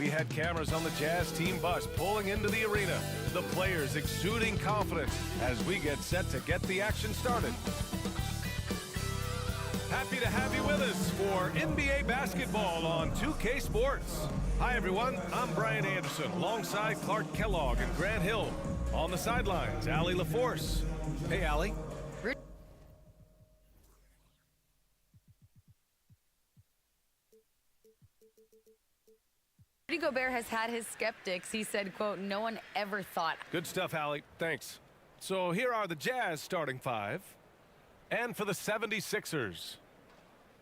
we had cameras on the Jazz team bus pulling into the arena. The players exuding confidence as we get set to get the action started. Happy to have you with us for NBA basketball on 2K Sports. Hi, everyone. I'm Brian Anderson alongside Clark Kellogg and Grant Hill. On the sidelines, Allie LaForce. Hey, Allie. Rudy Gobert has had his skeptics. He said, quote, no one ever thought. Good stuff, Allie. Thanks. So here are the Jazz starting five. And for the 76ers.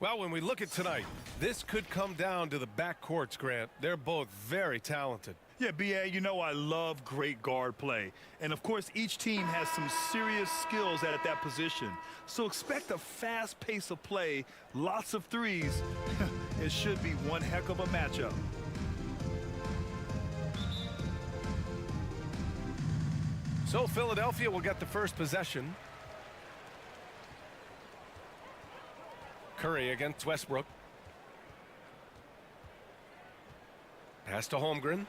Well, when we look at tonight, this could come down to the backcourts, Grant. They're both very talented. Yeah, B.A., you know I love great guard play. And, of course, each team has some serious skills at that position. So expect a fast pace of play, lots of threes. It should be one heck of a matchup. So Philadelphia will get the first possession. Curry against Westbrook. Pass to Holmgren.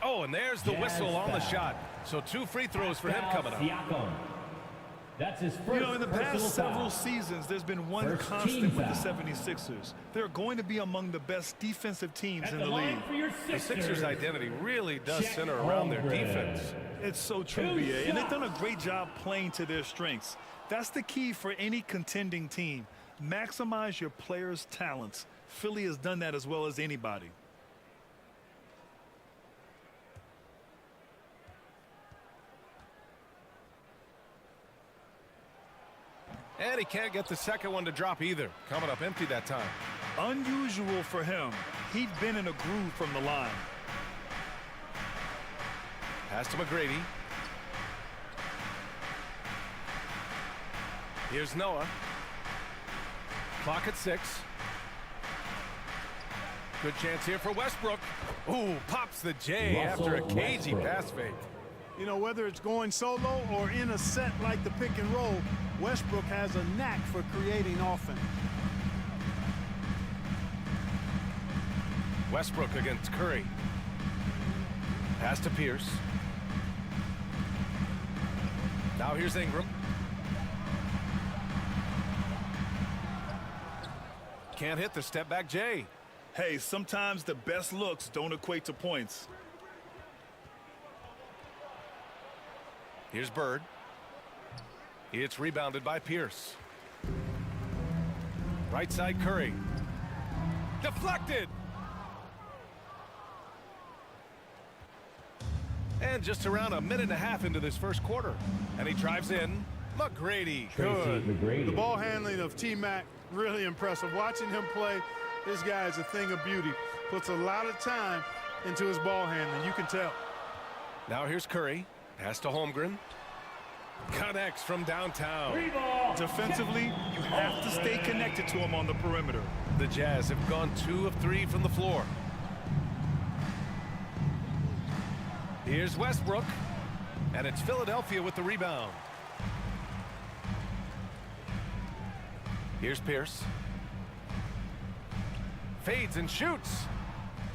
Oh, and there's the whistle on the shot. So 2 free throws for him coming up. That's his first. You know, in the past several seasons, there's been one constant with the 76ers. They're going to be among the best defensive teams in the league. The Sixers' identity really does center around their defense. It's so true, B.A., and they've done a great job playing to their strengths. That's the key for any contending team. Maximize your players' talents. Philly has done that as well as anybody. And he can't get the second one to drop either. Coming up empty that time. Unusual for him. He'd been in a groove from the line. Pass to McGrady. Here's Noah. Clock at 6. Good chance here for Westbrook. Ooh, pops the J after a cagey pass fake. You know, whether it's going solo or in a set like the pick and roll, Westbrook has a knack for creating offense. Westbrook against Curry. Pass to Pierce. Now here's Ingram. Can't hit the step back J. Hey, sometimes the best looks don't equate to points. Here's Bird. It's rebounded by Pierce. Right side Curry. Deflected. And just around a minute and a half into this first quarter. And he drives in. McGrady. Good. The ball handling of T-Mac, really impressive. Watching him play, this guy is a thing of beauty. Puts a lot of time into his ball handling. You can tell. Now here's Curry. Pass to Holmgren. Connects from downtown. Defensively, you have to stay connected to him on the perimeter. The Jazz have gone 2 of 3 from the floor. Here's Westbrook. And it's Philadelphia with the rebound. Here's Pierce. Fades and shoots.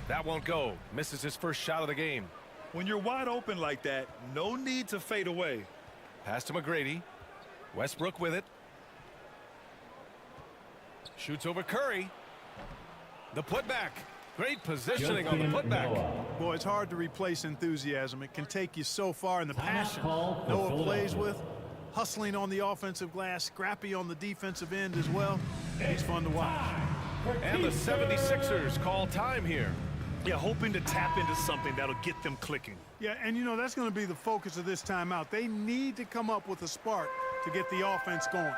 That won't go. Misses his first shot of the game. When you're wide open like that, no need to fade away. Pass to McGrady. Westbrook with it. Shoots over Curry. The putback. Great positioning on the putback. Boy, it's hard to replace enthusiasm. It can take you so far in the passion Noah plays with. Hustling on the offensive glass, scrappy on the defensive end as well. He's fun to watch. And the 76ers call time here. Yeah, hoping to tap into something that'll get them clicking. Yeah, and you know, that's going to be the focus of this timeout. They need to come up with a spark to get the offense going.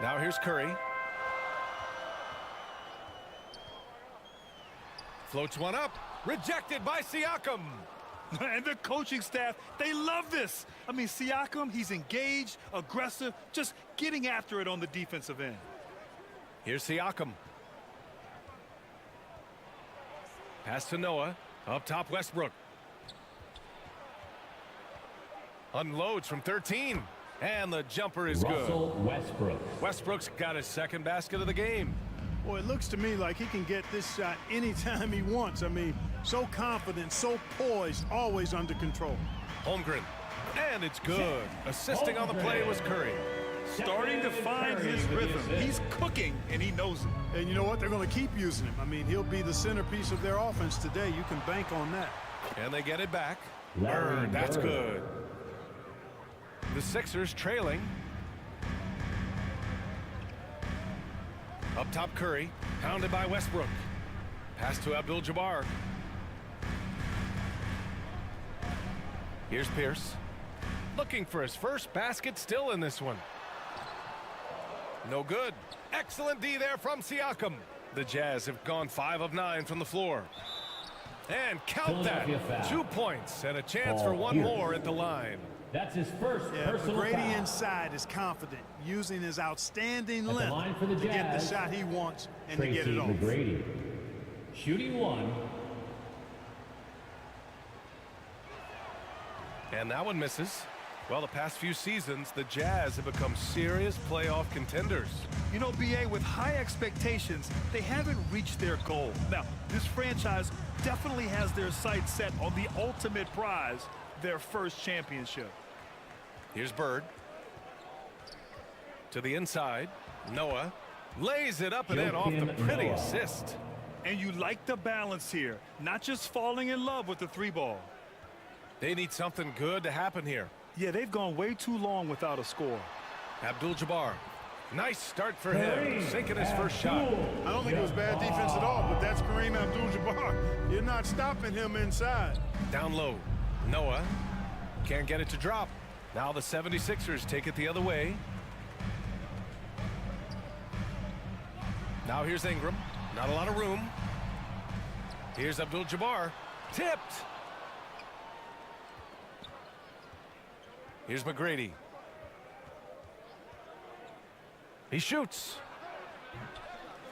Now here's Curry. Floats one up. Rejected by Siakam. And the coaching staff, they love this. I mean, Siakam, he's engaged, aggressive, just getting after it on the defensive end. Here's Siakam. Pass to Noah. Up top, Westbrook. Unloads from 13. And the jumper is good. Westbrook. Westbrook's got his second basket of the game. Well, it looks to me like he can get this shot anytime he wants. I mean, so confident, so poised, always under control. Holmgren. And it's good. Assisting on the play was Curry. Starting to find his rhythm. He's cooking, and he knows it. And you know what? They're going to keep using him. I mean, he'll be the centerpiece of their offense today. You can bank on that. And they get it back. Bird, that's good. The Sixers trailing. Up top, Curry, pounded by Westbrook. Pass to Abdul-Jabbar. Here's Pierce. Looking for his first basket, still in this one. No good. Excellent D there from Siakam. The Jazz have gone 5 of 9 from the floor. And count that. 2 points and a chance for one more at the line. That's his first personal Brady foul. inside is confident, using his outstanding At the line length for the to get the Jazz, shot he wants and Tracy to get it off. McGrady. Shooting 1. And that one misses. Well, the past few seasons, the Jazz have become serious playoff contenders. You know, B.A., with high expectations, they haven't reached their goal. Now, this franchise definitely has their sights set on the ultimate prize, their first championship. Here's Bird. To the inside. Noah lays it up and in off the pretty Noah. assist. And you like the balance here, not just falling in love with the 3-ball. They need something good to happen here. Yeah, they've gone way too long without a score. Abdul-Jabbar. Nice start for him. Sinking his first shot. I don't think it was bad defense at all, but that's Kareem Abdul-Jabbar. You're not stopping him inside. Down low. Noah can't get it to drop. Now the 76ers take it the other way. Now here's Ingram. Not a lot of room. Here's Abdul-Jabbar. Tipped. Here's McGrady. He shoots.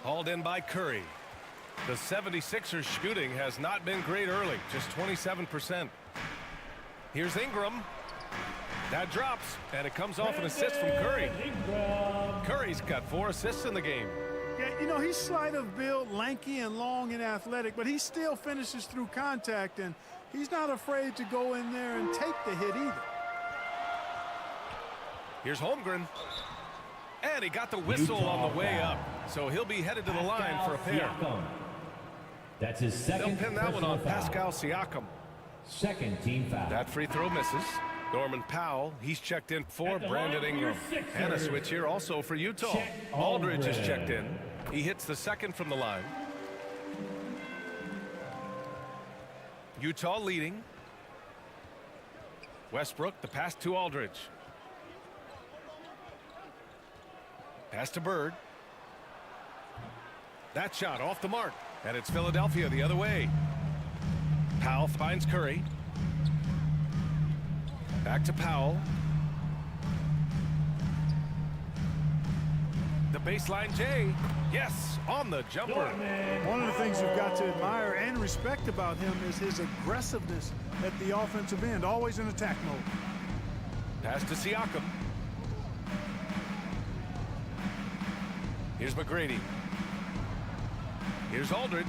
Hauled in by Curry. The 76ers shooting has not been great early, just 27%. Here's Ingram. That drops, and it comes off an assist from Curry. Curry's got 4 assists in the game. Yeah, you know, he's slight of build, lanky and long and athletic, but he still finishes through contact, and he's not afraid to go in there and take the hit either. Here's Holmgren. And he got the whistle on the way up. So he'll be headed to the line for a pair. That's his second. They'll pin that one on foul. Pascal Siakam. Second team foul. That free throw misses. Norman Powell, he's checked in for At the Brandon line for your Ingram. Sixers. And a switch here also for Utah. Chet Aldridge is Holmgren. checked in. He hits the second from the line. Utah leading. Westbrook, the pass to Aldridge. Pass to Bird. That shot off the mark. And it's Philadelphia the other way. Powell finds Curry. Back to Powell. The baseline J. Yes, on the jumper. One of the things you've got to admire and respect about him is his aggressiveness at the offensive end, always in attack mode. Pass to Siakam. Here's McGrady. Here's Aldridge.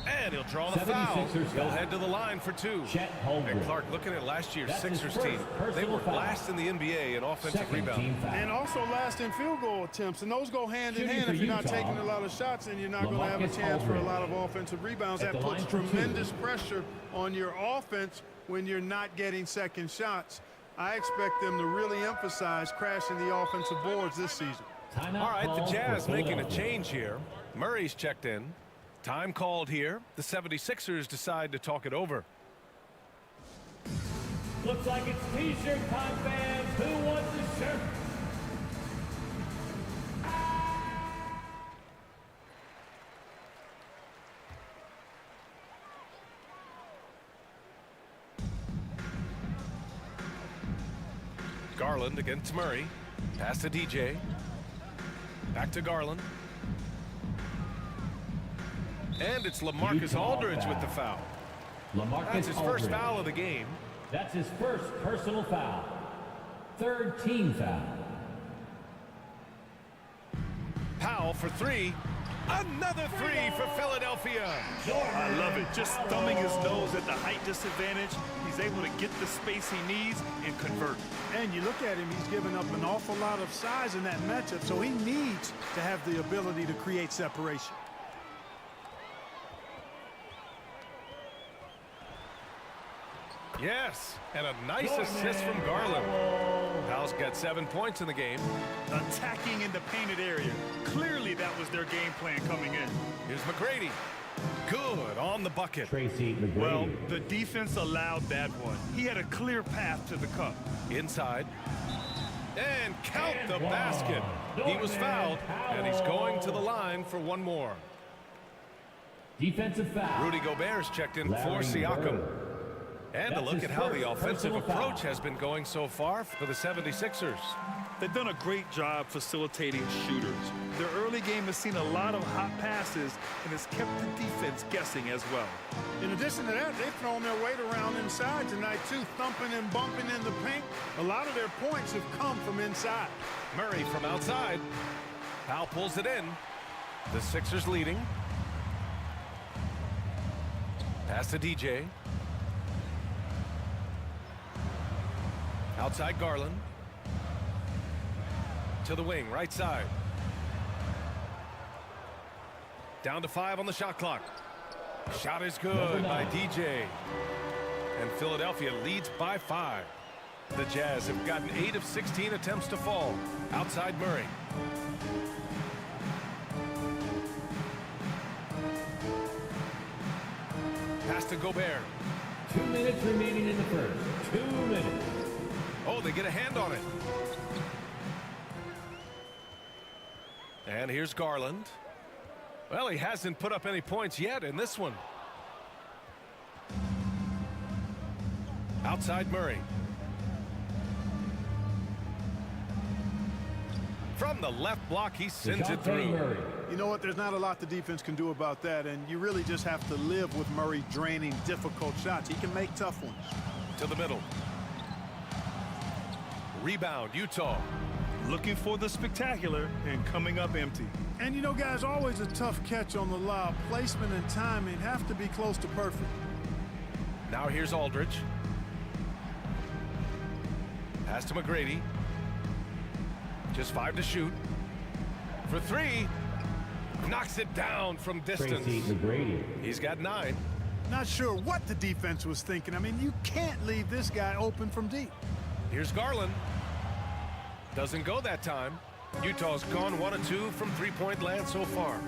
And he'll draw the foul. 76ers He'll foul. head to the line for 2. Chet Holmgren. And Clark, looking at last year's That's his Sixers first team, they personal were foul. last in the NBA in offensive Second team rebounding. foul. And also last in field goal attempts, and those go hand in Shooting hand. for If you're not Utah, taking a lot of shots, then you're not going to have a LaMarcus chance for a Aldridge. lot of offensive rebounds. At That the puts line for 2. tremendous pressure on your offense when you're not getting second shots. I expect them to really emphasize crashing the offensive boards this season. Timeout All right, the call Jazz for making a Philadelphia. change here. Murray's checked in. Time called here. The 76ers decide to talk it over. Looks like it's T-shirt time, fans. Who wants a shirt? Garland against Murray. Pass to DJ. Back to Garland. And it's LaMarcus Utah Aldridge foul. with the foul. LaMarcus That's his first Aldridge. foul of the game. That's his first personal foul. Third team foul. Powell for 3. Another three for Philadelphia. I love it. Just thumbing his nose at the height disadvantage. He's able to get the space he needs and convert. And you look at him, he's given up an awful lot of size in that matchup, so he needs to have the ability to create separation. Yes, and a nice assist from Garland. House got 7 points in the game. Attacking in the painted area. Clearly that was their game plan coming in. Here's McGrady. Good on the bucket. Tracy McGrady. Well, the defense allowed that one. He had a clear path to the cup. Inside. And count the basket. He was fouled, and he's going to the line for one more. Defensive foul. Rudy Gobert's checked in for Larry Siakam. Bird. And to That's look his at how the first offensive personal approach foul. has been going so far for the 76ers. They've done a great job facilitating shooters. Their early game has seen a lot of hot passes and has kept the defense guessing as well. In addition to that, they've thrown their weight around inside tonight, too, thumping and bumping in the paint. A lot of their points have come from inside. Murray from outside. Powell pulls it in. The Sixers leading. Pass to DJ. Outside Garland. To the wing, right side. Down to 5 on the shot clock. Shot is good by DJ. And Philadelphia leads by 5. The Jazz have gotten 8 of 16 attempts to fall. Outside Murray. Pass to Gobert. 2 minutes remaining in the first. 2 minutes. Oh, they get a hand on it. And here's Garland. Well, he hasn't put up any points yet in this one. Outside Murray. From the left block, he sends it through. Murray. You know what? There's not a lot the defense can do about that, and you really just have to live with Murray draining difficult shots. He can make tough ones. To the middle. Rebound, Utah. Looking for the spectacular and coming up empty. And you know, guys, always a tough catch on the lob. Placement and timing have to be close to perfect. Now here's Aldridge. Pass to McGrady. Just 5 to shoot. For 3. Knocks it down from distance. Tracy McGrady. He's got 9. Not sure what the defense was thinking. I mean, you can't leave this guy open from deep. Here's Garland. Doesn't go that time. Utah's gone 1 of 2 from three-point land so far.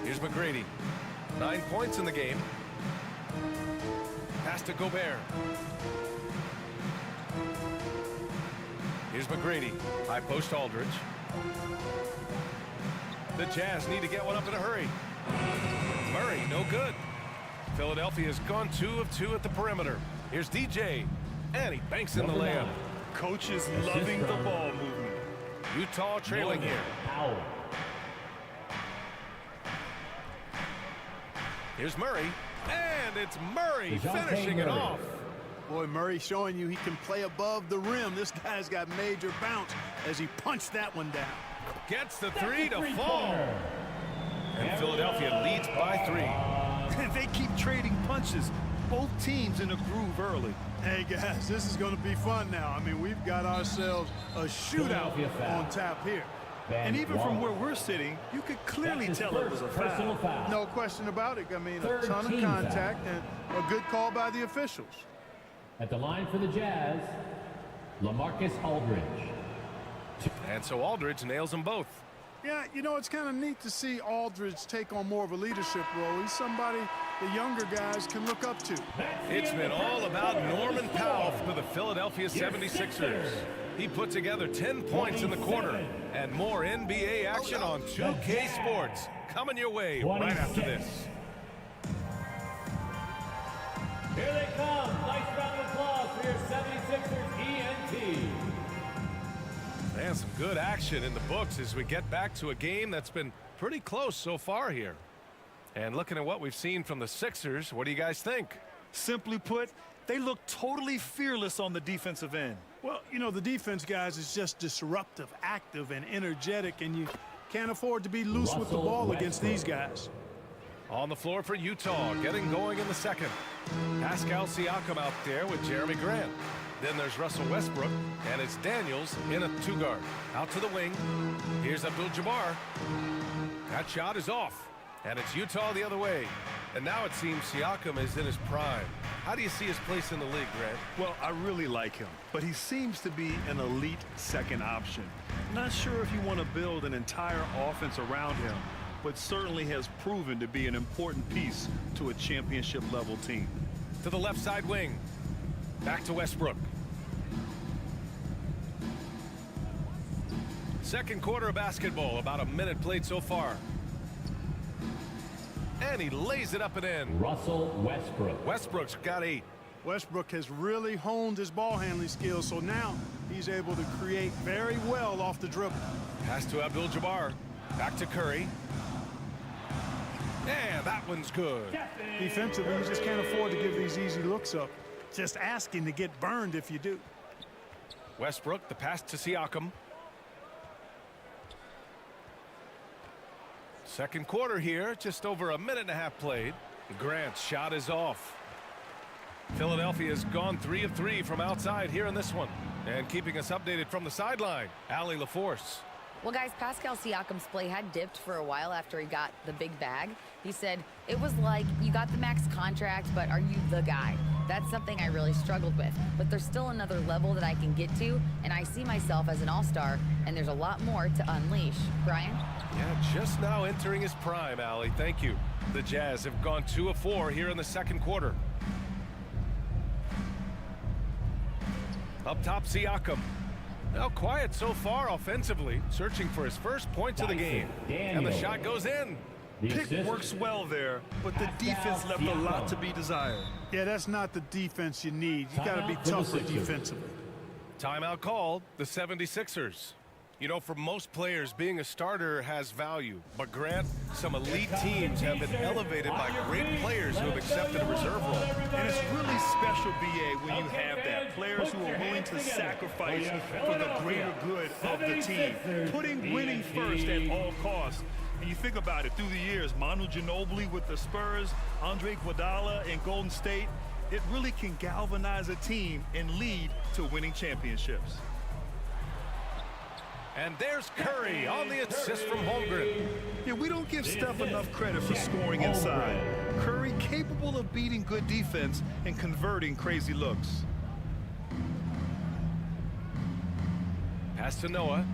Here's McGrady. 9 points in the game. Pass to Gobert. Here's McGrady. High post Aldridge. The Jazz need to get one up in a hurry. Murray, no good. Philadelphia's gone 2 of 2 at the perimeter. Here's DJ. And he banks in the layup. Coach is loving the ball movement. Utah trailing here. Powell. Here's Murray. And it's Murray DeJounte finishing it Murray. off. Boy, Murray showing you he can play above the rim. This guy's got major bounce as he punched that one down. Gets the 3 to fall. And Philadelphia leads by 3. And they keep trading punches. Both teams in a groove early. Hey, guys, this is going to be fun now. I mean, we've got ourselves a shootout Philadelphia foul. on tap here. And even from where we're sitting, you could clearly tell it was a personal foul. foul. No question about it. I mean, a Third ton of team contact and a good call by the officials. At the line for the Jazz, LaMarcus Aldridge. And so Aldridge nails them both. Yeah, you know, it's kind of neat to see Aldridge take on more of a leadership role. He's somebody the younger guys can look up to. It's been all about Norman Powell for the Philadelphia 76ers. He put together 10 points in the quarter. And more NBA action on 2K Sports. Coming your way right after this. Here they come. Nice round of applause for your 76ers ENT. And some good action in the books as we get back to a game that's been pretty close so far here. And looking at what we've seen from the Sixers, what do you guys think? Simply put, they look totally fearless on the defensive end. Well, you know, the defense, guys, is just disruptive, active, and energetic, and you can't afford to be loose with the ball against these guys. On the floor for Utah, getting going in the second. Pascal Siakam out there with Jeremy Grant. Then there's Russell Westbrook, and it's Daniels in a two-guard. Out to the wing. Here's Abdul-Jabbar. That shot is off, and it's Utah the other way. And now it seems Siakam is in his prime. How do you see his place in the league, Grant? Well, I really like him, but he seems to be an elite second option. Not sure if you want to build an entire offense around him, but certainly has proven to be an important piece to a championship-level team. To the left side wing. Back to Westbrook. Second quarter of basketball, about a minute played so far. And he lays it up and in. Russell Westbrook. Westbrook's got 8. Westbrook has really honed his ball handling skills, so now he's able to create very well off the dribble. Pass to Abdul-Jabbar. Back to Curry. And that one's good. Defensively, you just can't afford to give these easy looks up. Just asking to get burned if you do. Westbrook, the pass to Siakam. Second quarter here, just over a minute and a half played. Grant's shot is off. Philadelphia's gone 3 of 3 from outside here in this one. And keeping us updated from the sideline, Allie LaForce. Well, guys, Pascal Siakam's play had dipped for a while after he got the big bag. He said, it was like, you got the max contract, but are you the guy? That's something I really struggled with. But there's still another level that I can get to, and I see myself as an all-star, and there's a lot more to unleash. Brian? Yeah, just now entering his prime, Allie. Thank you. The Jazz have gone 2 of 4 here in the second quarter. Up top, Siakam. Now quiet so far offensively, searching for his first points of the game. And the shot goes in. Pick works well there, but the defense left a lot to be desired. Yeah, that's not the defense you need. You got to be tougher defensively. Timeout called, the 76ers. You know, for most players, being a starter has value. But Grant, some elite teams have been elevated by great players who have accepted a reserve role. And it's really special, B.A., when you have that. Players who are willing to sacrifice for the greater good of the team. Putting winning first at all costs. And you think about it, through the years, Manu Ginobili with the Spurs, Andre Iguodala in Golden State, it really can galvanize a team and lead to winning championships. And there's Curry on the assist from Holmgren. Yeah, we don't give Steph enough credit for scoring inside. Curry capable of beating good defense and converting crazy looks. Pass to Noah.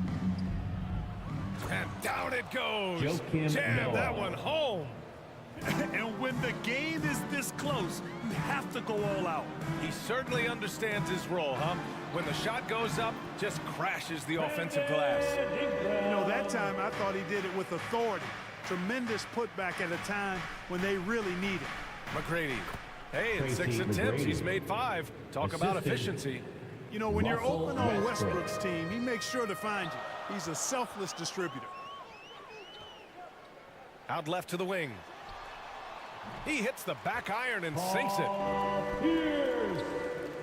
And down it goes. Jam Noah. that one home. And when the game is this close, you have to go all out. He certainly understands his role, huh? When the shot goes up, just crashes the offensive glass. You know, that time I thought he did it with authority. Tremendous putback at a time when they really need it. McGrady. Hey, in 6 attempts, McGrady. he's made 5. Talk about efficiency. You know, when you're Russell open on Westbrook. Westbrook's team, he makes sure to find you. He's a selfless distributor. Out left to the wing. He hits the back iron and sinks it.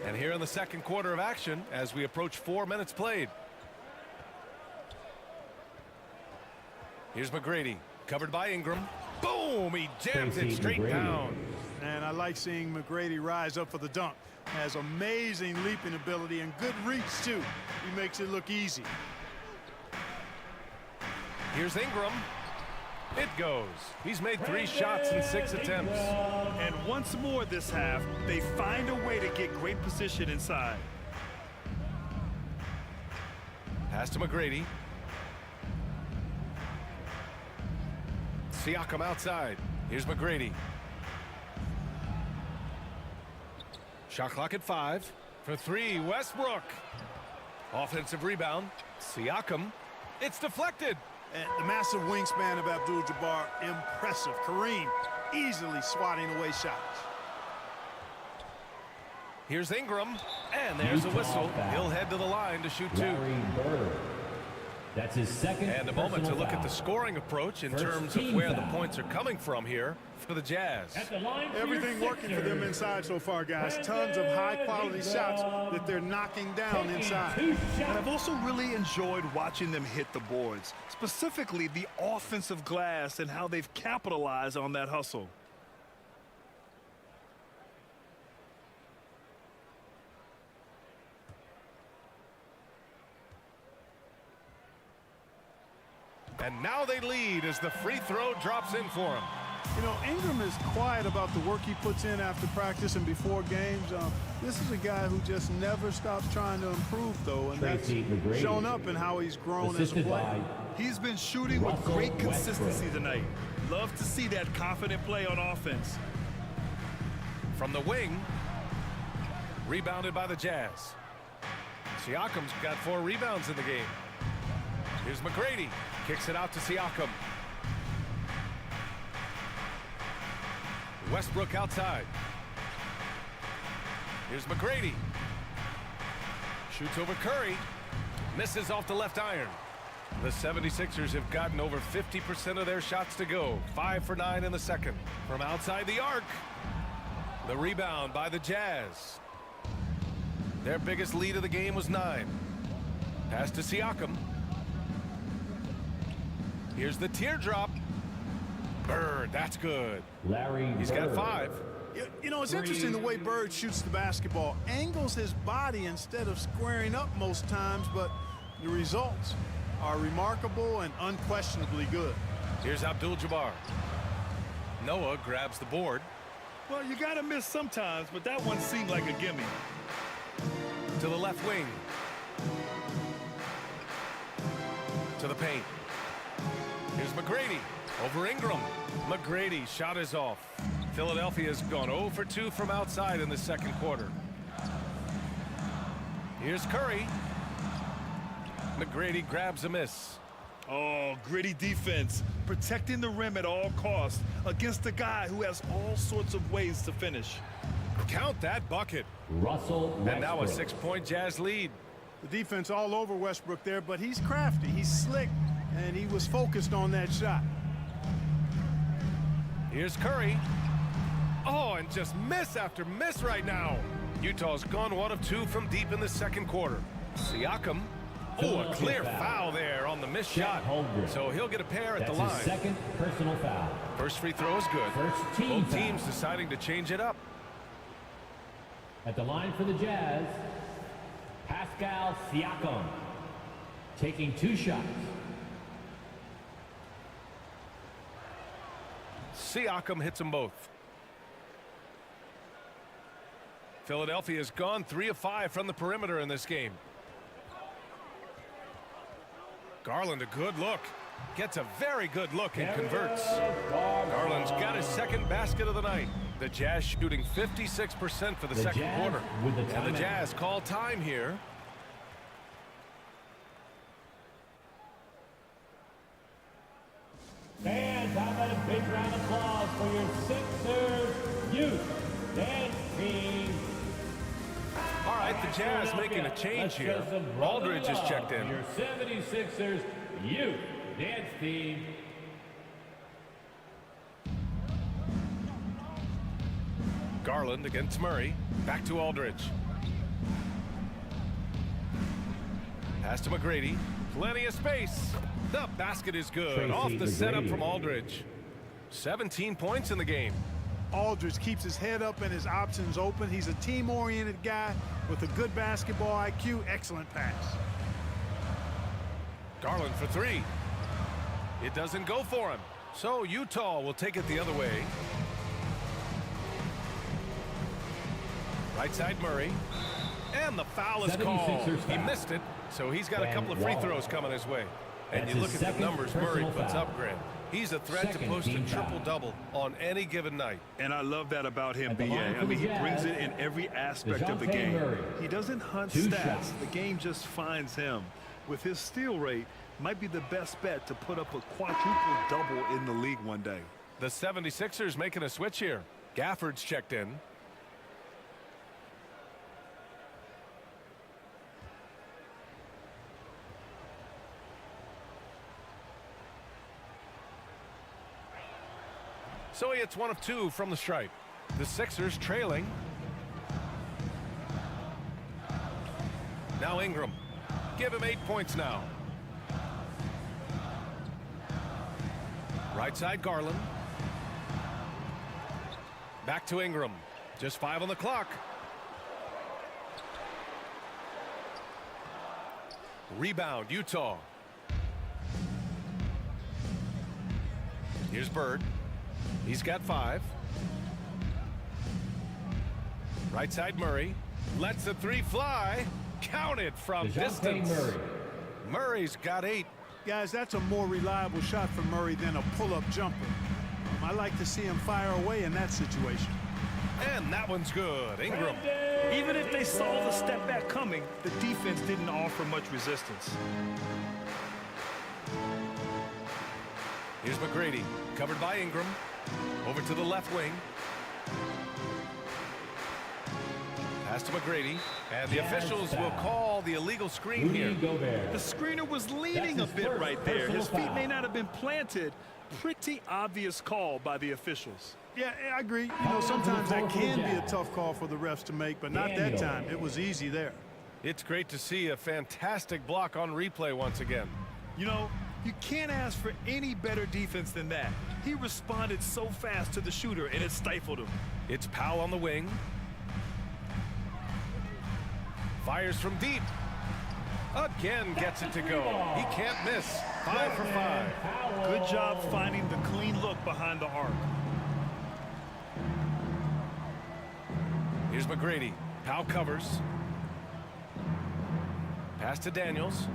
And here in the second quarter of action, as we approach 4 minutes played. Here's McGrady, covered by Ingram. Boom! He jams it straight down. And I like seeing McGrady rise up for the dunk. Has amazing leaping ability and good reach, too. He makes it look easy. Here's Ingram. It goes. He's made 3 shots in 6 attempts. And once more this half, they find a way to get great position inside. Pass to McGrady. Siakam outside. Here's McGrady. Shot clock at 5. For 3, Westbrook. Offensive rebound. Siakam. It's deflected. And the massive wingspan of Abdul-Jabbar, impressive. Kareem easily swatting away shots. Here's Ingram. And there's a whistle. He'll head to the line to shoot 2. That's his second. And a moment to personal look at foul. the scoring approach in First terms of team where the foul. points are coming from here for the Jazz. At the line for Everything your working for them Sixers. inside so far, guys. Tons of high-quality shots that they're knocking down Taking inside. 2 And shots. I've also really enjoyed watching them hit the boards, specifically the offensive glass and how they've capitalized on that hustle. And now they lead as the free throw drops in for him. You know, Ingram is quiet about the work he puts in after practice and before games. This is a guy who just never stops trying to improve, though, and that's Tracy McGrady. shown up in how he's grown as a Assisted player. He's been shooting with Russell great consistency Westbrook. tonight. Love to see that confident play on offense. From the wing, rebounded by the Jazz. Siakam's got 4 rebounds in the game. Here's McGrady, kicks it out to Siakam. Westbrook outside. Here's McGrady. Shoots over Curry. Misses off the left iron. The 76ers have gotten over 50% of their shots to go. 5 for 9 in the second. From outside the arc. The rebound by the Jazz. Their biggest lead of the game was 9. Pass to Siakam. Here's the teardrop. Bird, that's good. Larry He's got Bird. 5. You know, it's interesting the way Bird shoots the basketball. Angles his body instead of squaring up most times, but the results are remarkable and unquestionably good. Here's Abdul-Jabbar. Noah grabs the board. Well, you got to miss sometimes, but that one seemed like a gimme. To the left wing. To the paint. Here's McGrady over Ingram. McGrady shot is off. Philadelphia's gone 0 for 2 from outside in the second quarter. Here's Curry. McGrady grabs a miss. Oh, gritty defense, protecting the rim at all costs against a guy who has all sorts of ways to finish. Count that bucket. Russell Westbrook. And now a 6-point Jazz lead. The defense all over Westbrook there, but he's crafty, he's slick, and he was focused on that shot. Here's Curry. Oh, and just miss after miss right now. Utah's gone 1 of 2 from deep in the second quarter. Siakam. Oh, a clear foul there on the missed shot. So he'll get a pair at That's the his line. second personal foul. First free throw is good. First team Both teams foul. deciding to change it up. At the line for the Jazz, Pascal Siakam. Taking 2 shots. Siakam hits them both. Philadelphia's gone 3 of 5 from the perimeter in this game. Garland, a good look. Gets a very good look and converts. Garland's got his second basket of the night. The Jazz shooting 56% for the second Jazz quarter. with the And the timeout. Jazz call time here. Fans, how about a big round of applause for your Sixers youth dance team. All right, the Jazz making a change here. Aldridge has checked in. Your 76ers youth dance team. Garland against Murray. Back to Aldridge. Pass to McGrady. Plenty of space. The basket is good. Tracy Off the setup McGrady. from Aldridge. 17 points in the game. Aldridge keeps his head up and his options open. He's a team-oriented guy with a good basketball IQ. Excellent pass. Garland for 3. It doesn't go for him. So Utah will take it the other way. Right side Murray. And the foul is called. 76ers He foul. missed it, so he's got a Van couple of free Waller. throws coming his way. And That's you his look at the second numbers Murray personal puts foul. up, Grant. He's a threat to Second post a team foul. triple-double on any given night. And I love that about him, At the BA. line for I mean, the he brings Jazz, it in every aspect of the DeJounte game. Murray. He doesn't hunt 2 stats. shots. The game just finds him. With his steal rate, might be the best bet to put up a quadruple-double in the league one day. The 76ers making a switch here. Gafford's checked in. So he hits 1 of 2 from the stripe. The Sixers trailing. Now Ingram. Give him 8 points now. Right side Garland. Back to Ingram. Just 5 on the clock. Rebound, Utah. Here's Bird. He's got 5. Right side Murray. Lets the 3 fly. Counted from distance. Murray's got 8. Guys, that's a more reliable shot for Murray than a pull-up jumper. I like to see him fire away in that situation. And that one's good. Ingram. Even if they saw the step back coming, the defense didn't offer much resistance. Here's McGrady, covered by Ingram. Over to the left wing. Pass to McGrady, and the officials will call the illegal screen here. The screener was leaning a bit right there. His feet may not have been planted. Pretty obvious call by the officials. Yeah, I agree. You know, sometimes that can be a tough call for the refs to make, but not that time. It was easy there. It's great to see a fantastic block on replay once again. You know, you can't ask for any better defense than that. He responded so fast to the shooter, and it stifled him. It's Powell on the wing. Fires from deep. Again gets it to go. He can't miss. 5 for 5. Good job finding the clean look behind the arc. Here's McGrady. Powell covers. Pass to Daniels.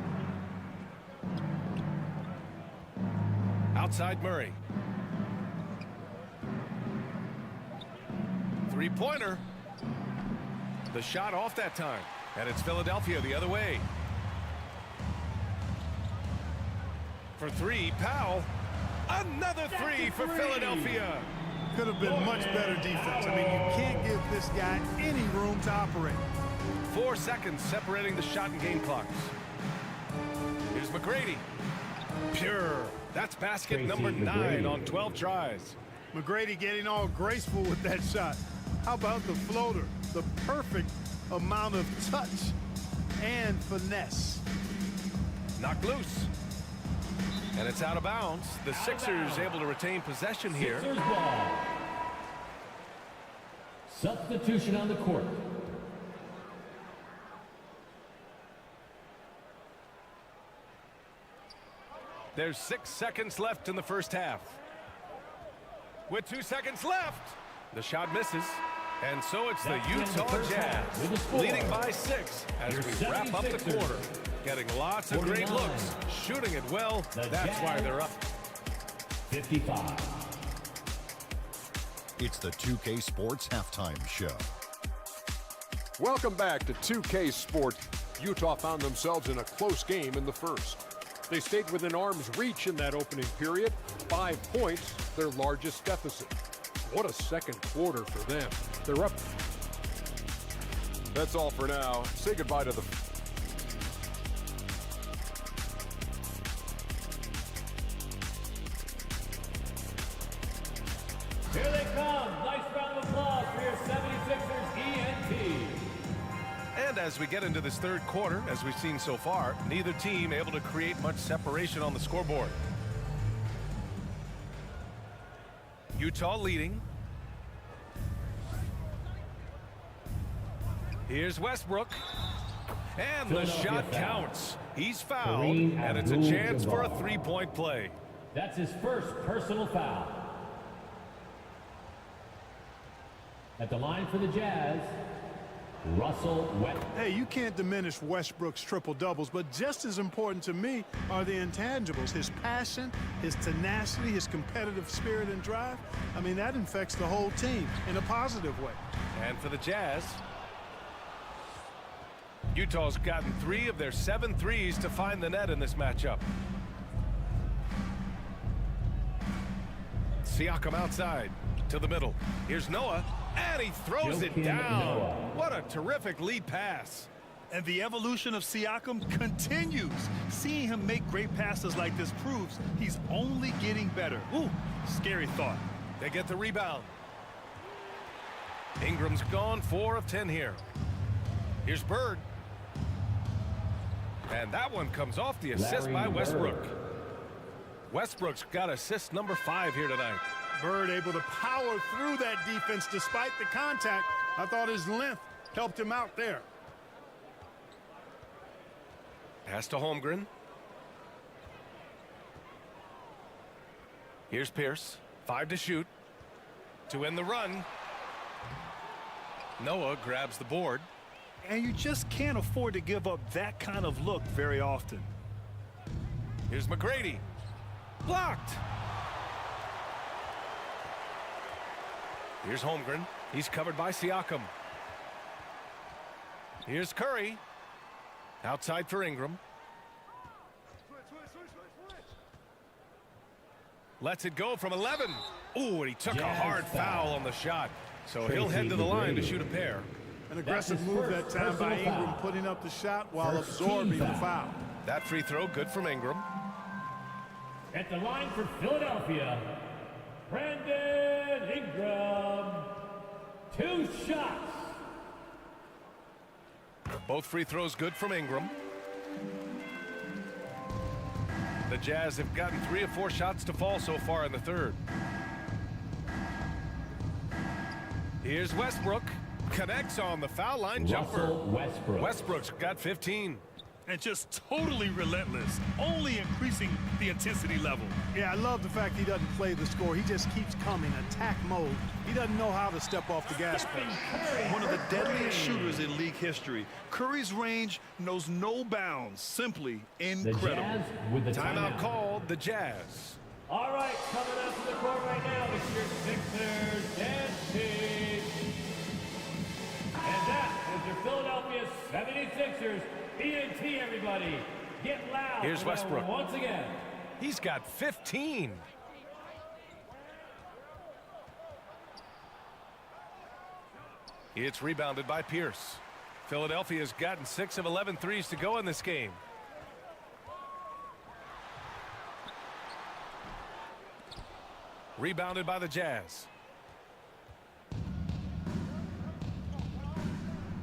Outside Murray. Three-pointer. The shot off that time. And it's Philadelphia the other way. For 3, Powell. Another 3 for Philadelphia. Could have been much better defense. I mean, you can't give this guy any room to operate. 4 seconds separating the shot and game clocks. Here's McGrady. Pure. That's basket number 9 on 12 tries. McGrady getting all graceful with that shot. How about the floater? The perfect amount of touch and finesse. Knocked loose. And it's out of bounds. The Sixers able to retain possession here. Sixers ball. Substitution on the court. There's 6 seconds left in the first half. With 2 seconds left, the shot misses. And so it's the Utah Jazz leading by 6 as we wrap up the quarter. Getting lots of great looks, shooting it well. That's why they're up. 55. It's the 2K Sports Halftime Show. Welcome back to 2K Sports. Utah found themselves in a close game in the first. They stayed within arm's reach in that opening period. 5 points, their largest deficit. What a second quarter for them. They're up. That's all for now. Say goodbye to the... Here they come. Nice round of applause for your 76ers ENT. And as we get into this third quarter, as we've seen so far, neither team able to create much separation on the scoreboard. Utah leading. Here's Westbrook. And the shot counts. He's fouled, and it's a chance for a three-point play. That's his first personal foul. At the line for the Jazz, Russell Westbrook. Hey, you can't diminish Westbrook's triple-doubles, but just as important to me are the intangibles. His passion, his tenacity, his competitive spirit and drive. I mean, that infects the whole team in a positive way. And for the Jazz, Utah's gotten 3 of their 7 threes to find the net in this matchup. Siakam outside to the middle. Here's Noah, and he throws it down. What a terrific lead pass. And the evolution of Siakam continues. Seeing him make great passes like this proves he's only getting better. Ooh, scary thought. They get the rebound. Ingram's gone 4 of 10 here. Here's Bird. And that one comes off the assist by Westbrook. Westbrook's got assist number 5 here tonight. Bird able to power through that defense despite the contact. I thought his length helped him out there. Pass to Holmgren. Here's Pierce. 5 to shoot. To end the run. Noah grabs the board. And you just can't afford to give up that kind of look very often. Here's McGrady. Blocked. Here's Holmgren. He's covered by Siakam. Here's Curry. Outside for Ingram. Lets it go from 11. Ooh, and he took a hard foul on the shot. So he'll head to the line to shoot a pair. An aggressive move that time by Ingram, putting up the shot while absorbing the foul. That free throw good from Ingram. At the line for Philadelphia, Brandon Ingram. 2 shots. Both free throws good from Ingram. The Jazz have gotten 3 of 4 shots to fall so far in the third. Here's Westbrook. Connects on the foul line jumper. Westbrook's got 15. And just totally relentless, only increasing the intensity level. Yeah, I love the fact he doesn't play the score. He just keeps coming, attack mode. He doesn't know how to step off the gas pedal. One of the deadliest shooters in league history. Curry's range knows no bounds. Simply incredible. The Jazz with the Timeout called, the Jazz. All right, coming out to the court right now is your Sixers dance team. And that is your Philadelphia 76ers. ENT, everybody. Get loud. Here's Westbrook. Once again. He's got 15. It's rebounded by Pierce. Philadelphia's gotten 6 of 11 threes to go in this game. Rebounded by the Jazz.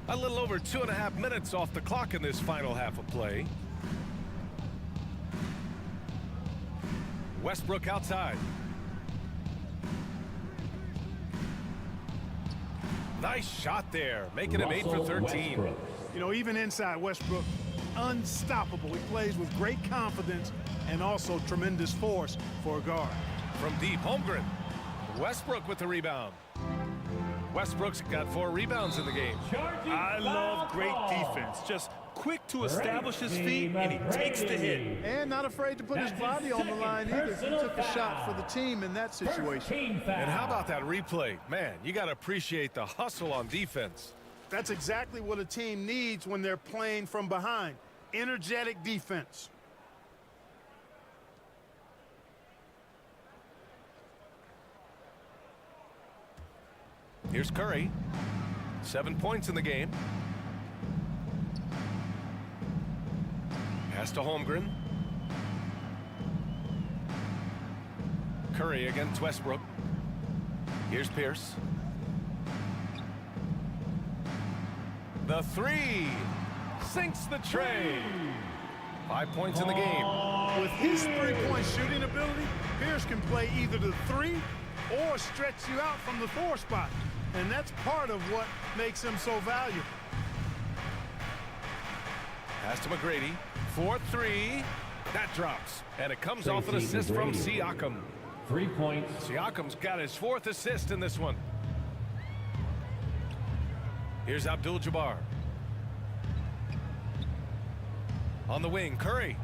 A little over 2.5 minutes off the clock in this final half of play. Westbrook outside. Nice shot there, making him 8 for 13. Westbrook. You know, even inside Westbrook, unstoppable. He plays with great confidence and also tremendous force for a guard. From deep, Holmgren. Westbrook with the rebound. Westbrook's got 4 rebounds in the game. I love great defense. Just quick to establish his feet, and he takes the hit. And not afraid to put his body on the line either. He took a shot for the team in that situation. And how about that replay? Man, you got to appreciate the hustle on defense. That's exactly what a team needs when they're playing from behind. Energetic defense. Here's Curry. 7 points in the game. Pass to Holmgren. Curry against Westbrook. Here's Pierce. The 3 sinks the tray. 5 points in the game. With his three-point shooting ability, Pierce can play either the 3 or stretch you out from the 4 spot. And that's part of what makes him so valuable. Pass to McGrady. 4-3. That drops. And it comes off an assist from Siakam. 3 points. Siakam's got his 4th assist in this one. Here's Abdul-Jabbar. On the wing, Curry.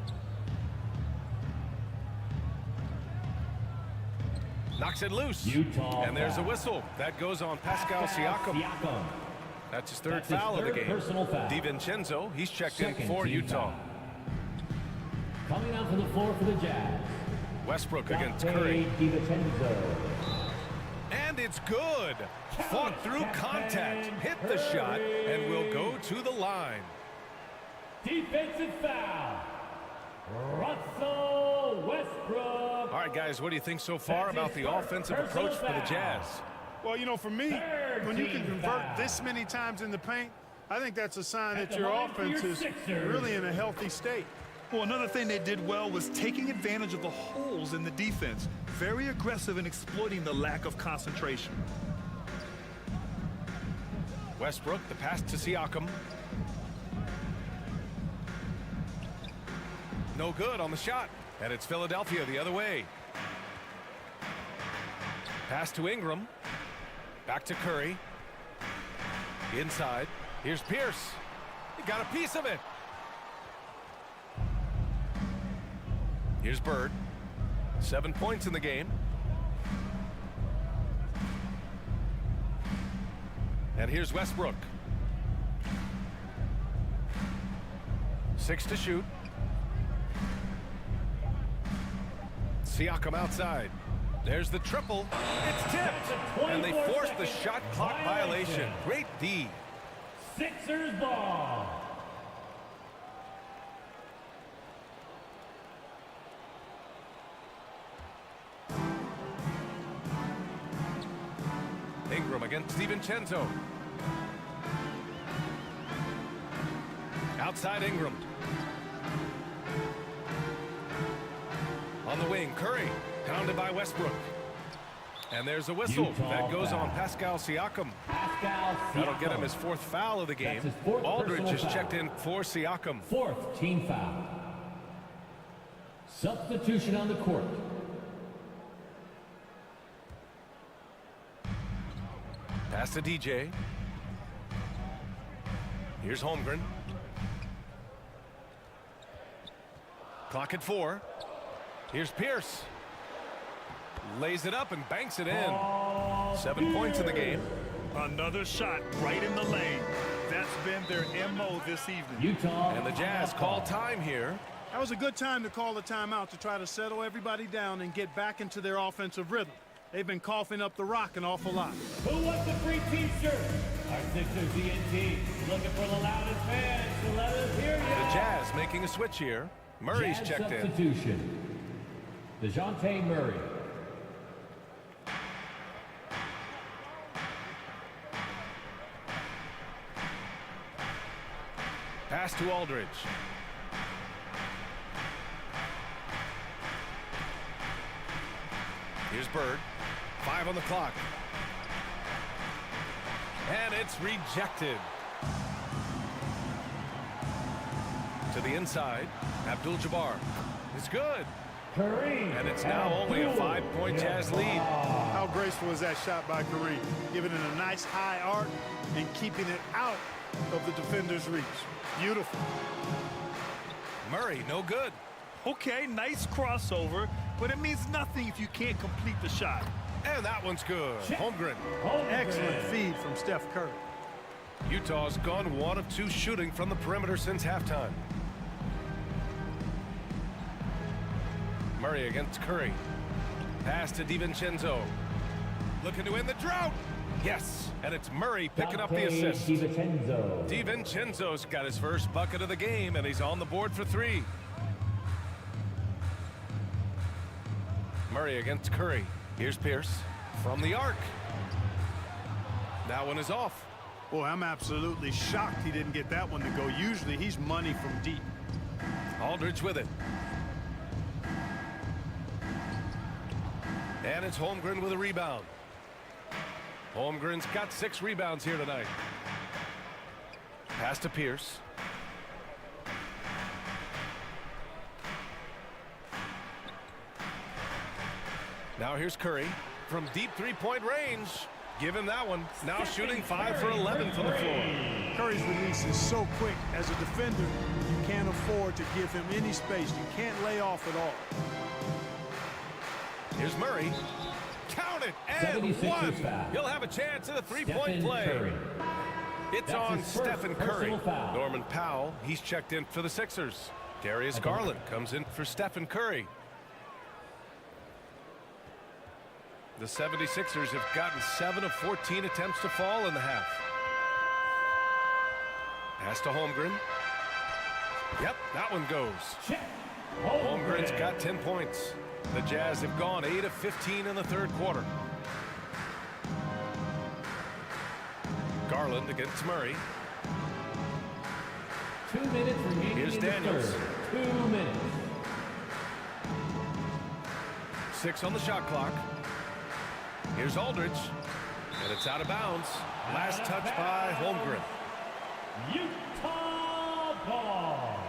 Knocks it loose. Utah and there's a foul. whistle. That goes on Pascal Siakam. That's his 3rd foul of the game. Personal foul. DiVincenzo, he's checked Second in for team Utah. foul. Coming out to the floor for the Jazz. Westbrook against Dante Curry. DiVincenzo. And it's good. Fought through contact, hit the shot, and will go to the line. Defensive foul. Russell Westbrook. Westbrook. All right, guys, what do you think so far about the offensive approach for the Jazz? Well, you know, for me, when you can convert this many times in the paint, I think that's a sign that your offense is really in a healthy state. Well, another thing they did well was taking advantage of the holes in the defense. Very aggressive in exploiting the lack of concentration. Westbrook, the pass to Siakam. No good on the shot. And it's Philadelphia the other way. Pass to Ingram. Back to Curry. Inside. Here's Pierce. He got a piece of it. Here's Bird. 7 points in the game. And here's Westbrook. 6 to shoot. Siakam outside. There's the triple. It's tipped. And they forced the shot clock violation. Great D. Sixers ball. Ingram against DiVincenzo. Outside Ingram. On the wing, Curry. Pounded by Westbrook. And there's a whistle. Utah That goes foul. on Pascal Siakam. Pascal Siakam. That'll get him his 4th foul of the game. That's his 4th Aldridge personal is foul. checked in for Siakam. 4th team foul. Substitution on the court. Pass to DJ. Here's Holmgren. Clock at 4. Here's Pierce. Lays it up and banks it in. 7 points in the game. Another shot right in the lane. That's been their MO this evening. Utah. And the Jazz call time here. That was a good time to call the timeout to try to settle everybody down and get back into their offensive rhythm. They've been coughing up the rock an awful lot. Who wants a free t-shirt? Our Sixers DNT looking for the loudest fans to let us hear you. The Jazz making a switch here. Murray's Jazz checked in. substitution. DeJounte Murray. Pass to Aldridge. Here's Bird. 5 on the clock. And it's rejected. To the inside. Abdul-Jabbar. It's good. Kareem. And it's now only a 5-point Jazz lead. How graceful is that shot by Kareem? Giving it a nice high arc and keeping it out of the defender's reach. Beautiful. Murray, no good. Okay, nice crossover, but it means nothing if you can't complete the shot. And that one's good. Holmgren. Excellent feed from Steph Curry. Utah's gone 1 of 2 shooting from the perimeter since halftime. Murray against Curry. Pass to DiVincenzo. Looking to end the drought. Yes, and it's Murray picking up the assist. DiVincenzo. DiVincenzo's got his first bucket of the game, and he's on the board for 3. Murray against Curry. Here's Pierce from the arc. That one is off. Boy, I'm absolutely shocked he didn't get that one to go. Usually he's money from deep. Aldridge with it. And it's Holmgren with a rebound. Holmgren's got 6 rebounds here tonight. Pass to Pierce. Now here's Curry from deep 3-point range. Give him that one. Now shooting 5 for 11 from the floor. Curry's release is so quick. As a defender, you can't afford to give him any space. You can't lay off at all. Here's Murray. Count it, and 76ers 1. foul. He'll have a chance at a 3-point Stephen play. Curry. It's That's on his first Stephen Curry. personal foul. Norman Powell, he's checked in for the Sixers. Darius Garland comes in for Stephen Curry. The 76ers have gotten 7 of 14 attempts to fall in the half. Pass to Holmgren. Yep, that one goes. Check. Holmgren's got 10 points. The Jazz have gone 8 of 15 in the third quarter. Garland against Murray. 2 minutes remaining. Here's in the Daniels. third. 2 minutes. 6 on the shot clock. Here's Aldridge. And it's out of bounds. Last touch by Holmgren. Utah ball.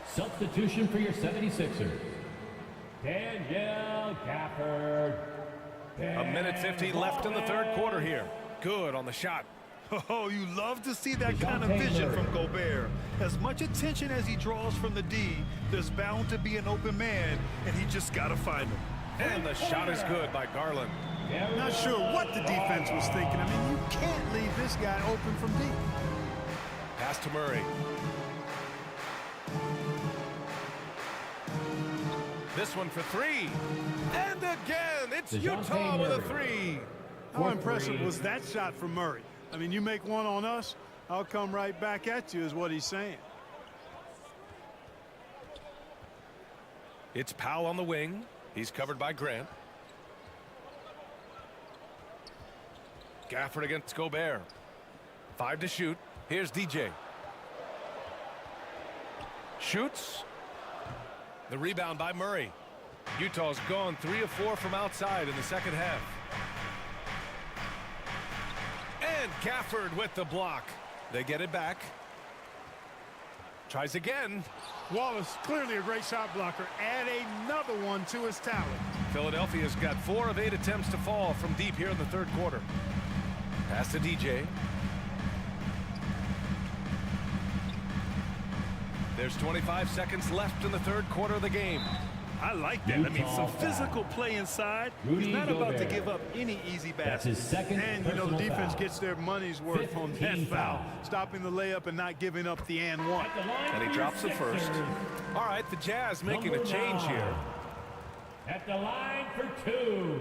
Substitution for your 76ers. Daniel Gafford. A minute 50 left in the third quarter here. Good on the shot. Oh, you love to see that kind of vision from Gobert. As much attention as he draws from the D, there's bound to be an open man, and he just got to find him. And the shot is good by Garland. Not sure what the defense was thinking. I mean, you can't leave this guy open from deep. Pass to Murray. This one for 3. And again, it's Utah with a 3. How impressive was that shot from Murray? I mean, you make one on us, I'll come right back at you is what he's saying. It's Powell on the wing. He's covered by Grant. Gafford against Gobert. 5 to shoot. Here's DJ. Shoots. The rebound by Murray. Utah's gone 3 of 4 from outside in the second half. And Gafford with the block. They get it back. Tries again. Wallace, clearly a great shot blocker. Add another one to his talent. Philadelphia's got 4 of 8 attempts to fall from deep here in the third quarter. Pass to DJ. There's 25 seconds left in the third quarter of the game. I like that. I mean, some physical play inside. He's not about to give up any easy That's his baskets. second And, you know, the personal defense foul. gets their money's worth on that 15 foul. fouls. Stopping the layup and not giving up the and one. At the line And he for drops the your first. Sixers. All right, the Jazz making a Number change 9. here. At the line for 2.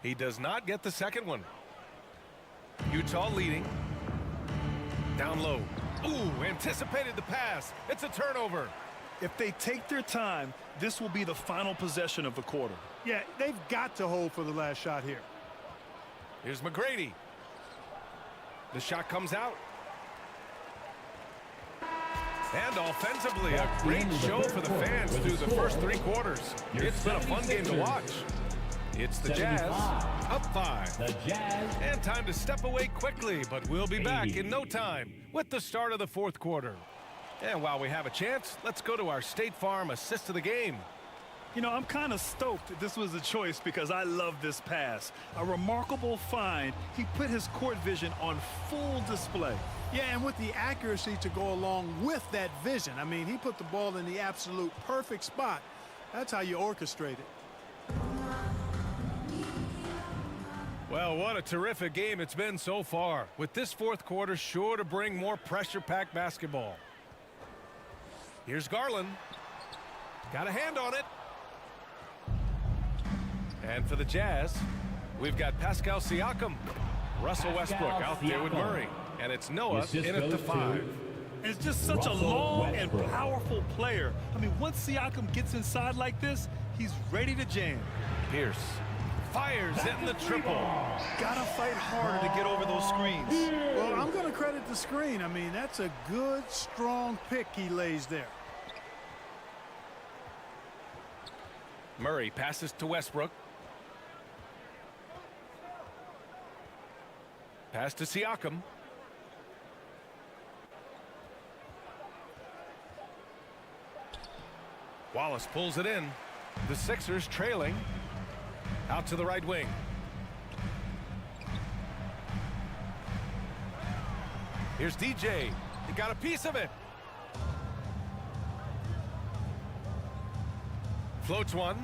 He does not get the second one. Utah leading. Down low. Ooh, anticipated the pass. It's a turnover. If they take their time, this will be the final possession of the quarter. Yeah, they've got to hold for the last shot here. Here's McGrady. The shot comes out. And offensively, a great show for the fans through the first 3 quarters. It's been a fun game to watch. It's the Jazz, up 5. The Jazz. And time to step away quickly, but we'll be back in no time with the start of the fourth quarter. And while we have a chance, let's go to our State Farm assist of the game. You know, I'm kind of stoked this was a choice because I love this pass. A remarkable find. He put his court vision on full display. Yeah, and with the accuracy to go along with that vision. I mean, he put the ball in the absolute perfect spot. That's how you orchestrate it. Well, what a terrific game it's been so far, with this fourth quarter sure to bring more pressure-packed basketball. Here's Garland. Got a hand on it. And for the Jazz, we've got Pascal Siakam. Russell Westbrook out there with Murray. And it's Noah in at the 5. And it's just such a Russell long Westbrook. and powerful player. I mean, once Siakam gets inside like this, he's ready to jam. Pierce fires in the triple. Gotta fight harder to get over those screens. Well, I'm going to credit the screen. I mean, that's a good, strong pick he lays there. Murray passes to Westbrook. Pass to Siakam. Wallace pulls it in. The Sixers trailing. Out to the right wing. Here's DJ. He got a piece of it. Floats one.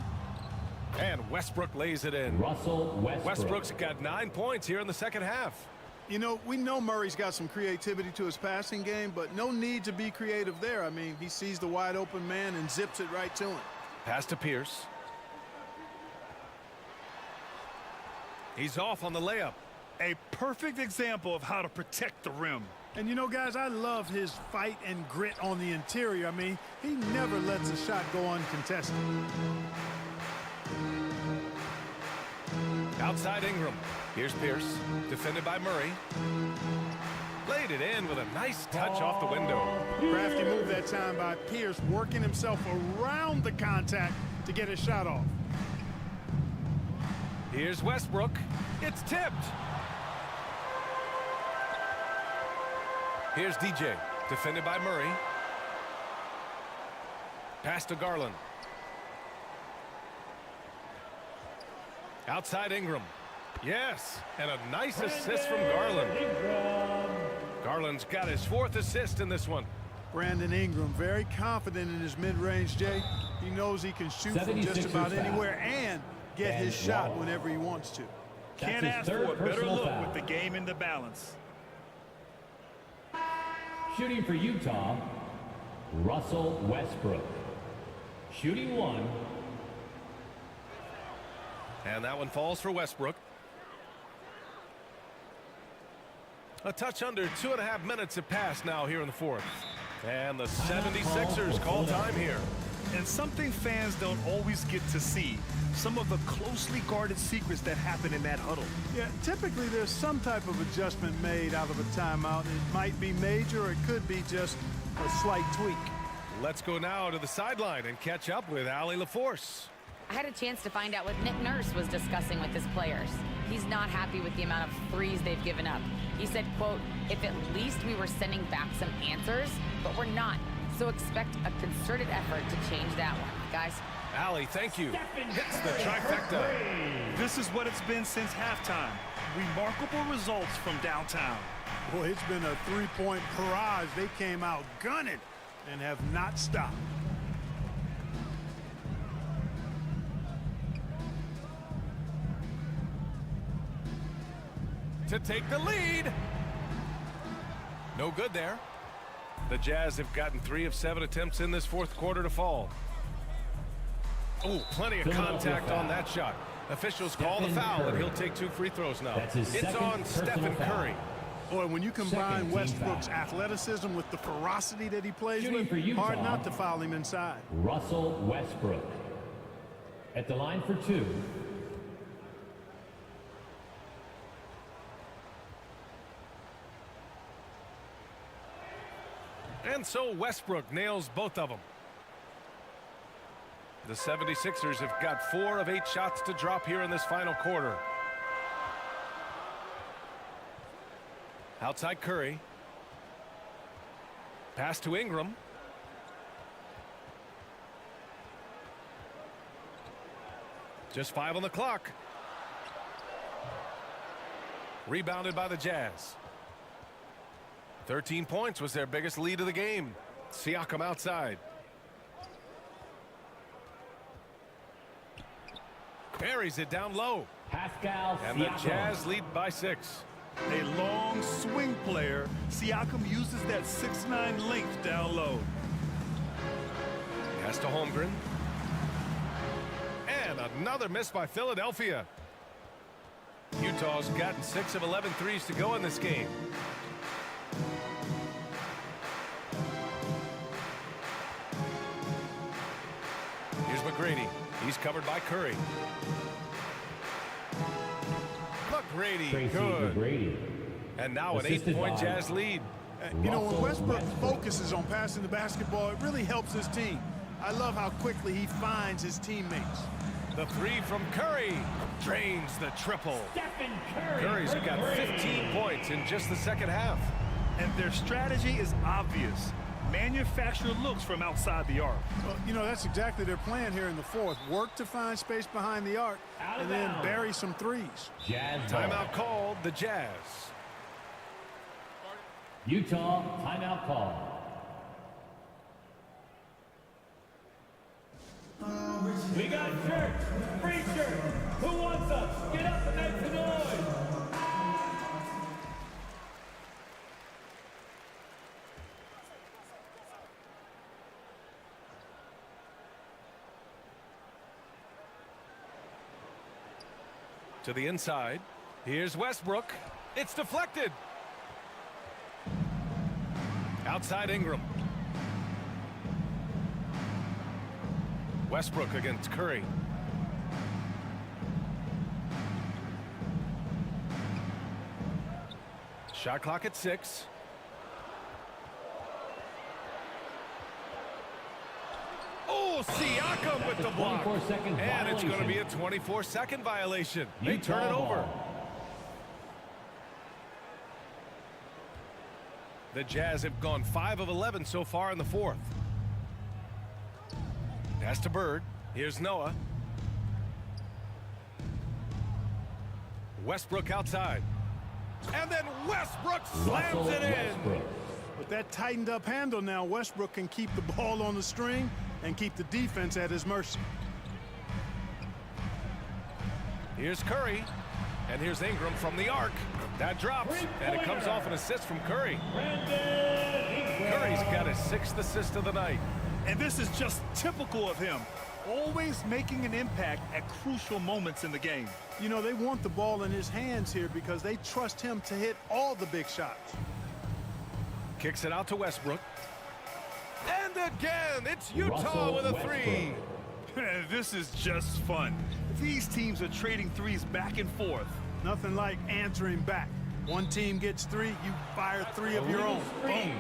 And Westbrook lays it in. Russell Westbrook. Westbrook's got 9 points here in the second half. You know, we know Murray's got some creativity to his passing game, but no need to be creative there. I mean, he sees the wide open man and zips it right to him. Pass to Pierce. He's off on the layup. A perfect example of how to protect the rim. And you know, guys, I love his fight and grit on the interior. I mean, he never lets a shot go uncontested. Outside Ingram. Here's Pierce, defended by Murray. Laid it in with a nice touch off the window. Crafty move that time by Pierce, working himself around the contact to get his shot off. Here's Westbrook. It's tipped. Here's DJ, defended by Murray. Pass to Garland. Outside Ingram. Yes, and a nice assist from Garland. Garland's got his 4th assist in this one. Brandon Ingram, very confident in his mid-range, Jay. He knows he can shoot from just about anywhere and get his shot whenever he wants to. Can't ask for a better look with the game in the balance. Shooting for Utah, Russell Westbrook. Shooting 1. And that one falls for Westbrook. A touch under 2.5 minutes have passed now here in the 4th. And the 76ers call time here. And something fans don't always get to see. Some of the closely guarded secrets that happen in that huddle. Yeah, typically there's some type of adjustment made out of a timeout. It might be major or it could be just a slight tweak. Let's go now to the sideline and catch up with Allie LaForce. I had a chance to find out what Nick Nurse was discussing with his players. He's not happy with the amount of threes they've given up. He said, quote, "If at least we were sending back some answers, but we're not. So expect a concerted effort to change that one." Guys. Allie, thank you. Hits the trifecta. This is what it's been since halftime. Remarkable results from downtown. Boy, it's been a three-point barrage. They came out gunning and have not stopped. To take the lead. No good there. The Jazz have gotten 3 of 7 attempts in this 4th quarter to fall. Oh, plenty of contact on that shot. Officials call the foul, and he'll take 2 free throws now. It's on Stephen Curry. Boy, when you combine Westbrook's athleticism with the ferocity that he plays with, hard not to foul him inside. Russell Westbrook. At the line for 2. And so Westbrook nails both of them. The 76ers have got 4 of 8 shots to drop here in this final quarter. Outside Curry. Pass to Ingram. Just 5 on the clock. Rebounded by the Jazz. 13 points was their biggest lead of the game. Siakam outside. Buries it down low. Pascal And the Siakam. Jazz lead by 6. A long swing player. Siakam uses that 6'9" length down low. Pass to Holmgren. And another miss by Philadelphia. Utah's gotten 6 of 11 threes to go in this game. Here's McGrady. He's covered by Curry. McGrady, good. McGrady. And now an Assisted 8-point by Jazz lead. You know, when Russell Westbrook Westbrook. focuses on passing the basketball, it really helps his team. I love how quickly he finds his teammates. The 3 from Curry drains the triple. Stephen Curry. Curry's got 15 points in just the second half. And their strategy is obvious. Manufacture looks from outside the arc. Well, you know, that's exactly their plan here in the 4th. Work to find space behind the arc and then bury some threes. Jazz ball. Timeout called, the Jazz. Utah timeout call. We got shirts, free shirts. Who wants them? Get up and make some noise. To the inside. Here's Westbrook. It's deflected. Outside Ingram. Westbrook against Curry. Shot clock at 6. Oh, Siakam with the block. 24-second And it's going to be a violation. 24-second violation. They Utah turn it over. ball. The Jazz have gone 5 of 11 so far in the fourth. Pass to Bird. Here's Noah. Westbrook outside. And then Westbrook slams Russell it in. Westbrook. With that tightened up handle now, Westbrook can keep the ball on the string and keep the defense at his mercy. Here's Curry. And here's Ingram from the arc. That drops. And it comes off an assist from Curry. Curry's got his 6th assist of the night. And this is just typical of him. Always making an impact at crucial moments in the game. You know, they want the ball in his hands here because they trust him to hit all the big shots. Kicks it out to Westbrook. And again, it's Utah Russell with a Westbrook. 3. This is just fun. These teams are trading threes back and forth. Nothing like answering back. One team gets 3, you fire 3 of your own. Screen.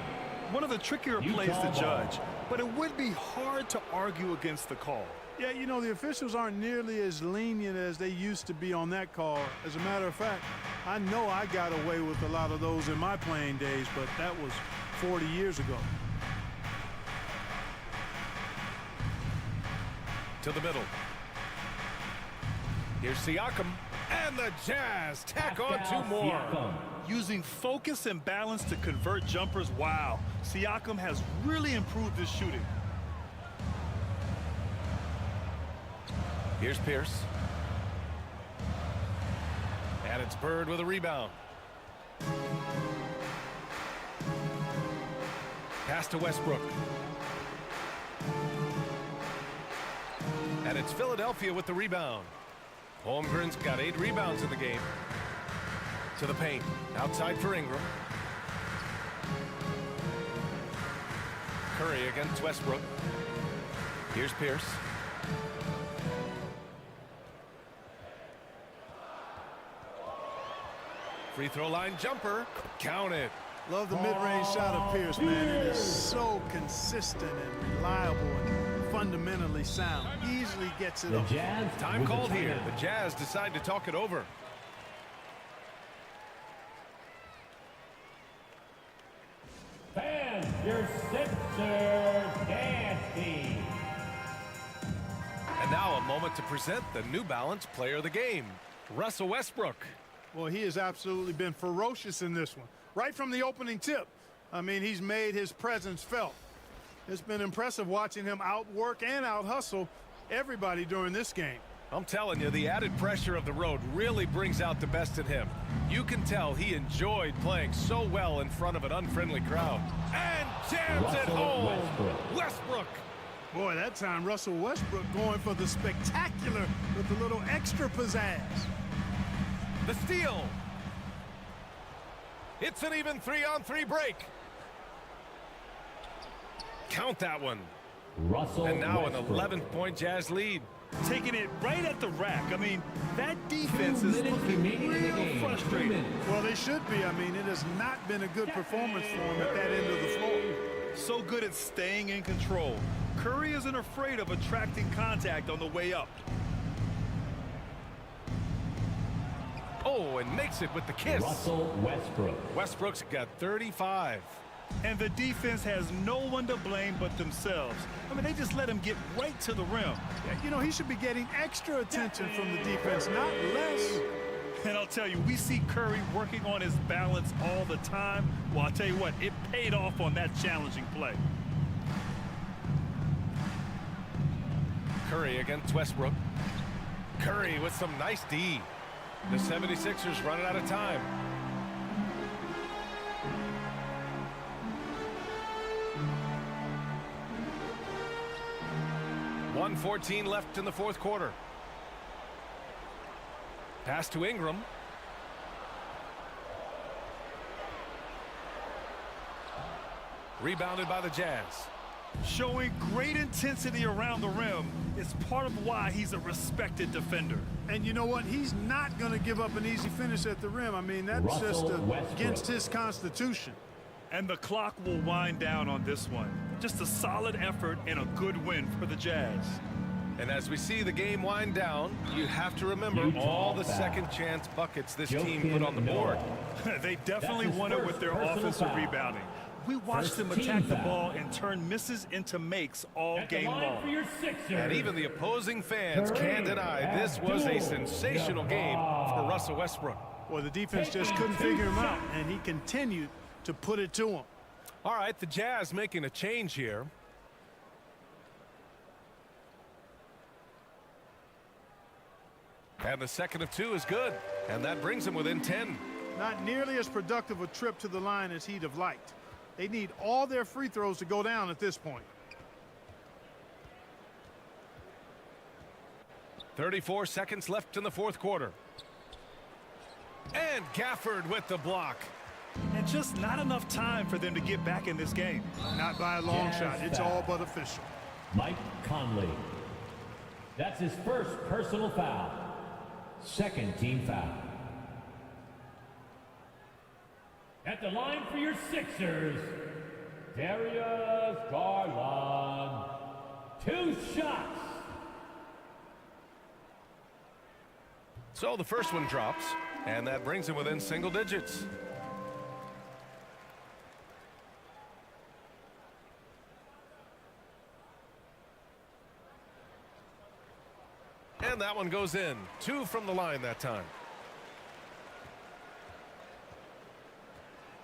One of the trickier Utah plays to ball. judge, but it would be hard to argue against the call. Yeah, you know, the officials aren't nearly as lenient as they used to be on that call. As a matter of fact, I know I got away with a lot of those in my playing days, but that was 40 years ago. To the middle. Here's Siakam. And the Jazz tack on 2 more. Siakam. Using focus and balance to convert jumpers, wow. Siakam has really improved his shooting. Here's Pierce. And it's Bird with a rebound. Pass to Westbrook. And it's Philadelphia with the rebound. Holmgren's got 8 rebounds in the game. To the paint. Outside for Ingram. Curry against Westbrook. Here's Pierce. Free throw line jumper. Count it. Love the mid-range shot of Pierce, man. It is so consistent and reliable and fundamentally sound. Easily gets it The off. Jazz. Time with the called here. timeout. The Jazz decide to talk it over. Fans, your Sixers dance team. And now a moment to present the New Balance Player of the Game, Russell Westbrook. Well, he has absolutely been ferocious in this one. Right from the opening tip. I mean, he's made his presence felt. It's been impressive watching him outwork and out-hustle everybody during this game. I'm telling you, the added pressure of the road really brings out the best in him. You can tell he enjoyed playing so well in front of an unfriendly crowd. And jams it Russell home. Westbrook. Westbrook. Boy, that time Russell Westbrook going for the spectacular with a little extra pizzazz. The steal. It's an even 3-on-3 break. Count that one. Russell And now an Westbrook. 11-point Jazz lead. Taking it right at the rack. I mean, that defense 2 is minutes looking remaining in the real game. 2 frustrated. minutes. Well, they should be. I mean, it has not been a good performance for him at that end of the floor. So good at staying in control. Curry isn't afraid of attracting contact on the way up. Oh, and makes it with the kiss. Russell Westbrook. Westbrook's got 35. And the defense has no one to blame but themselves. I mean, they just let him get right to the rim. You know, he should be getting extra attention from the defense, not less. And I'll tell you, we see Curry working on his balance all the time. Well, I'll tell you what, it paid off on that challenging play. Curry against Westbrook. Curry with some nice D. The 76ers running out of time. .114 left in the fourth quarter. Pass to Ingram. Rebounded by the Jazz. Showing great intensity around the rim is part of why he's a respected defender. And you know what? He's not going to give up an easy finish at the rim. I mean, that's just against his constitution. And the clock will wind down on this one. Just a solid effort and a good win for the Jazz. And as we see the game wind down, you have to remember all the second chance buckets this team put on the board. They definitely won it with their offensive rebounding. We watched them attack the ball and turn misses into makes all game long. And even the opposing fans can't deny this was a sensational game for Russell Westbrook. Well, the defense just couldn't figure him out, and he continued to put it to him. All right, the Jazz making a change here. And the second of two is good, and that brings him within 10. Not nearly as productive a trip to the line as he'd have liked. They need all their free throws to go down at this point. 34 seconds left in the fourth quarter. And Gafford with the block. And just not enough time for them to get back in this game. Not by a long shot. It's all but official. Mike Conley. That's his first personal foul. Second team foul. At the line for your Sixers, Darius Garland. 2 shots. So the first one drops, and that brings him within single digits. And that one goes in. 2 from the line that time.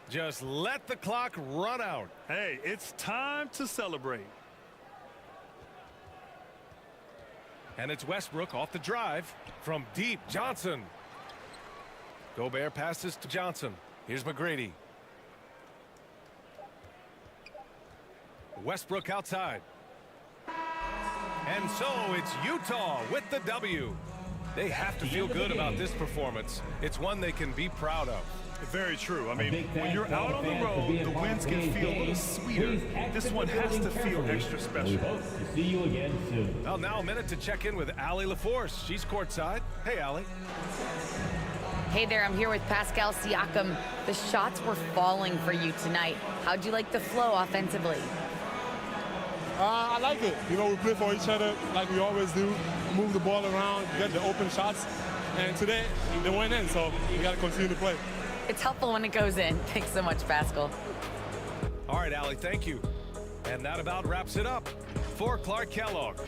Just let the clock run out. Hey, it's time to celebrate. And it's Westbrook off the drive from deep. Johnson. Gobert passes to Johnson. Here's McGrady. Westbrook outside. And so it's Utah with the W. They have to feel good about this performance. It's one they can be proud of. Very true. I mean, when you're out on the road, the wins can feel a little sweeter. This one has to feel extra special. We hope to see you again soon. Well, now a minute to check in with Allie LaForce. She's courtside. Hey, Allie. Hey there, I'm here with Pascal Siakam. The shots were falling for you tonight. How'd you like the flow offensively? I like it. You know, we play for each other like we always do. Move the ball around, get the open shots. And today, they went in, so we got to continue to play. It's helpful when it goes in. Thanks so much, Pascal. All right, Allie, thank you. And that about wraps it up. For Clark Kellogg,